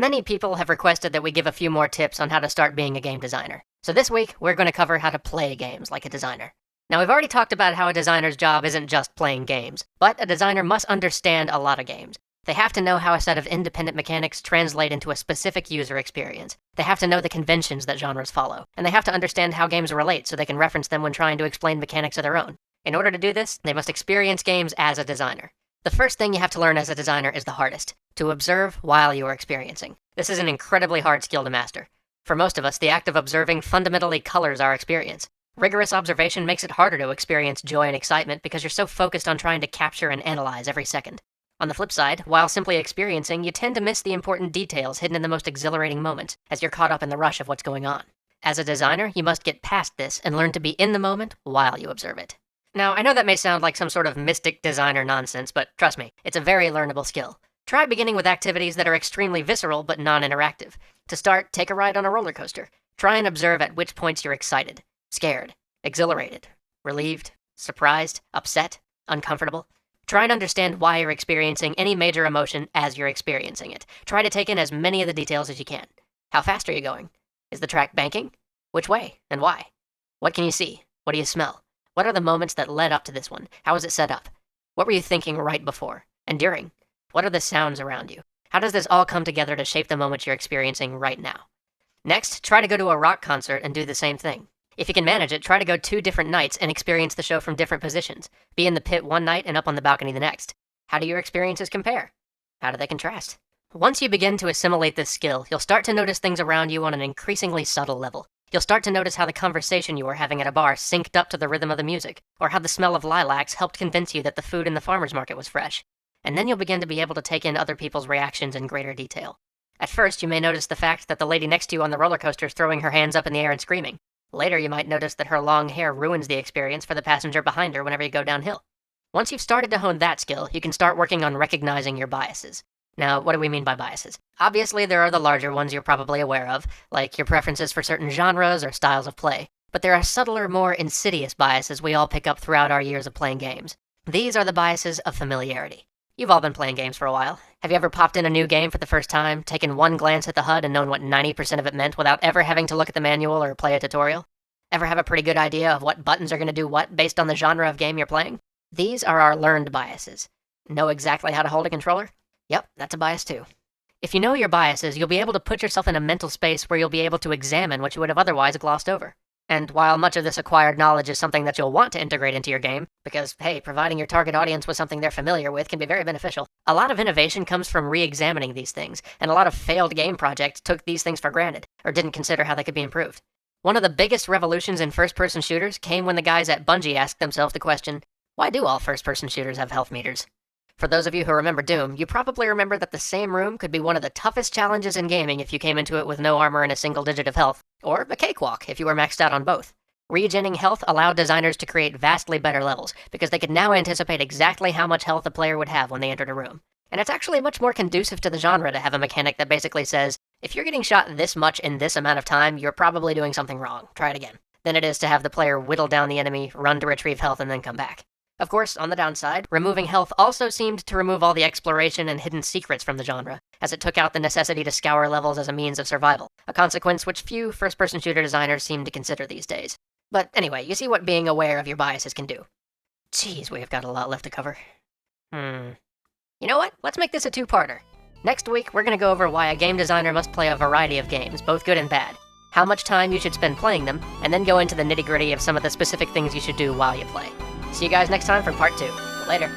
Many people have requested that we give a few more tips on how to start being a game designer. So this week, we're going to cover how to play games like a designer. Now, we've already talked about how a designer's job isn't just playing games, but a designer must understand a lot of games. They have to know how a set of independent mechanics translate into a specific user experience. They have to know the conventions that genres follow, and they have to understand how games relate so they can reference them when trying to explain mechanics of their own. In order to do this, they must experience games as a designer. The first thing you have to learn as a designer is the hardest: to observe while you are experiencing. This is an incredibly hard skill to master. For most of us, the act of observing fundamentally colors our experience. Rigorous observation makes it harder to experience joy and excitement because you're so focused on trying to capture and analyze every second. On the flip side, while simply experiencing, you tend to miss the important details hidden in the most exhilarating moments, as you're caught up in the rush of what's going on. As a designer, you must get past this and learn to be in the moment while you observe it. Now, I know that may sound like some sort of mystic designer nonsense, but trust me, it's a very learnable skill. Try beginning with activities that are extremely visceral but non-interactive. To start, take a ride on a roller coaster. Try and observe at which points you're excited, scared, exhilarated, relieved, surprised, upset, uncomfortable. Try and understand why you're experiencing any major emotion as you're experiencing it. Try to take in as many of the details as you can. How fast are you going? Is the track banking? Which way and why? What can you see? What do you smell? What are the moments that led up to this one? How was it set up? What were you thinking right before and during? What are the sounds around you? How does this all come together to shape the moment you're experiencing right now? Next, try to go to a rock concert and do the same thing. If you can manage it, try to go 2 different nights and experience the show from different positions. Be in the pit one night and up on the balcony the next. How do your experiences compare? How do they contrast? Once you begin to assimilate this skill, you'll start to notice things around you on an increasingly subtle level. You'll start to notice how the conversation you were having at a bar synced up to the rhythm of the music, or how the smell of lilacs helped convince you that the food in the farmer's market was fresh. And then you'll begin to be able to take in other people's reactions in greater detail. At first, you may notice the fact that the lady next to you on the roller coaster is throwing her hands up in the air and screaming. Later, you might notice that her long hair ruins the experience for the passenger behind her whenever you go downhill. Once you've started to hone that skill, you can start working on recognizing your biases. Now, what do we mean by biases? Obviously, there are the larger ones you're probably aware of, like your preferences for certain genres or styles of play. But there are subtler, more insidious biases we all pick up throughout our years of playing games. These are the biases of familiarity. You've all been playing games for a while. Have you ever popped in a new game for the first time, taken one glance at the HUD and known what 90% of it meant without ever having to look at the manual or play a tutorial? Ever have a pretty good idea of what buttons are going to do what based on the genre of game you're playing? These are our learned biases. Know exactly how to hold a controller? Yep, that's a bias too. If you know your biases, you'll be able to put yourself in a mental space where you'll be able to examine what you would have otherwise glossed over. And while much of this acquired knowledge is something that you'll want to integrate into your game, because, hey, providing your target audience with something they're familiar with can be very beneficial, a lot of innovation comes from re-examining these things, and a lot of failed game projects took these things for granted, or didn't consider how they could be improved. One of the biggest revolutions in first-person shooters came when the guys at Bungie asked themselves the question, why do all first-person shooters have health meters? For those of you who remember Doom, you probably remember that the same room could be one of the toughest challenges in gaming if you came into it with no armor and a single digit of health, or a cakewalk if you were maxed out on both. Regenning health allowed designers to create vastly better levels, because they could now anticipate exactly how much health a player would have when they entered a room. And it's actually much more conducive to the genre to have a mechanic that basically says, if you're getting shot this much in this amount of time, you're probably doing something wrong. Try it again. Than it is to have the player whittle down the enemy, run to retrieve health, and then come back. Of course, on the downside, removing health also seemed to remove all the exploration and hidden secrets from the genre, as it took out the necessity to scour levels as a means of survival, a consequence which few first-person shooter designers seem to consider these days. But anyway, you see what being aware of your biases can do. Jeez, we have got a lot left to cover. You know what? Let's make this a 2-parter. Next week, we're going to go over why a game designer must play a variety of games, both good and bad, how much time you should spend playing them, and then go into the nitty-gritty of some of the specific things you should do while you play. See you guys next time for part 2. Later.